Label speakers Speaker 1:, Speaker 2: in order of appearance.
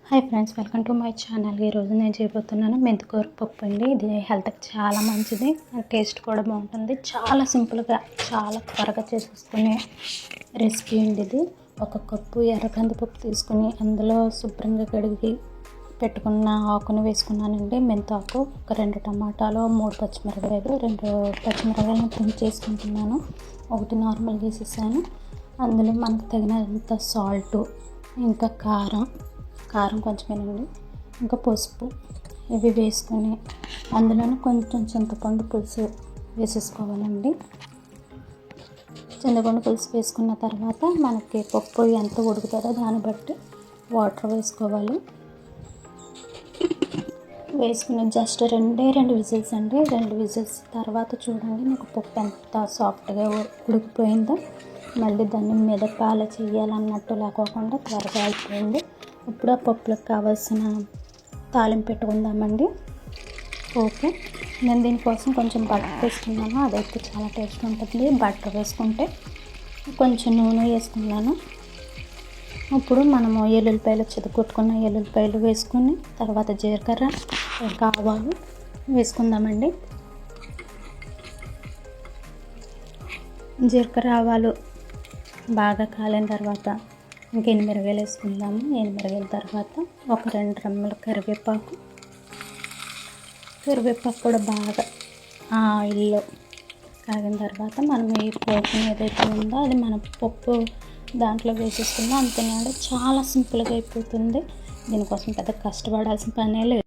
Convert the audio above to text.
Speaker 1: Hi friends, welcome to my channel. ఈరోజు నేను చేయబోతున్నాను మెంతికూర పప్పు అండి. ఇది హెల్త్కి చాలా మంచిది, టేస్ట్ కూడా బాగుంటుంది. చాలా సింపుల్గా చాలా త్వరగా చేసేసుకునే రెసిపీ అండి ఇది. ఒక కప్పు ఎర్ర కందిపప్పు తీసుకుని అందులో శుభ్రంగా కడిగి పెట్టుకున్న ఆకుని వేసుకున్నానండి. మెంతాకు, ఒక 2 టమాటాలు, 3 పచ్చిమిరపకాయలు, 2 పచ్చిమిరపకాయలను ప్రింట్ చేసుకుంటున్నాను. ఒకటి నార్మల్ వేసేసాను. అందులో మనకు తగినంత సాల్టు, ఇంకా కారం కొంచెమేనండి, ఇంకా పసుపు, ఇవి వేసుకొని అందులోనే కొంచెం చింతపండు పులుసు వేసేసుకోవాలండి. చింతపండు పులుసు వేసుకున్న తర్వాత మనకి పప్పు ఎంత ఉడుకుతుందో దాన్ని బట్టి వాటర్ వేసుకోవాలి. వేసుకుని జస్ట్ 2 విజిల్స్ అండి. 2 విజిల్స్ తర్వాత చూడండి నాకు పప్పు ఎంత సాఫ్ట్గా ఉడికిపోయిందో. మళ్ళీ దాన్ని మెదపాల చేయాలన్నట్టు లేకోకుండా త్వరగా అయిపోయింది. ఇప్పుడు ఆ పప్పులకు కావాల్సిన తాలింపు పెట్టుకుందామండి. ఓకే, నేను దీనికోసం కొంచెం బటర్ వేసుకున్నాను. అదైతే చాలా టేస్ట్ ఉంటుంది. బటర్ వేసుకుంటే కొంచెం నూనె వేసుకున్నాను. ఇప్పుడు మనము ఎల్లుల్లిపాయలు చితగొట్టుకున్న ఎల్లుల్లిపాయలు వేసుకుని తర్వాత జీలకర్ర, ఇంకా ఆవాలు వేసుకుందామండి. జీలకర్ర ఆవాలు బాగా కాలిన తర్వాత ఇంకా ఎనిమిరగాయలు వేసుకుందాము. ఎనిమిరగాయల తర్వాత ఒక 2 రెమ్మల కరివేపాకు కూడా బాగా ఆయిల్లో కాగిన తర్వాత మనం ఈ పోపుని ఏదైతే ఉందో అది మన పప్పు దాంట్లో వేసేసుకుందాం. అంతేనండి, చాలా సింపుల్గా అయిపోతుంది. దీనికోసం పెద్ద కష్టపడాల్సిన పనే లేదు.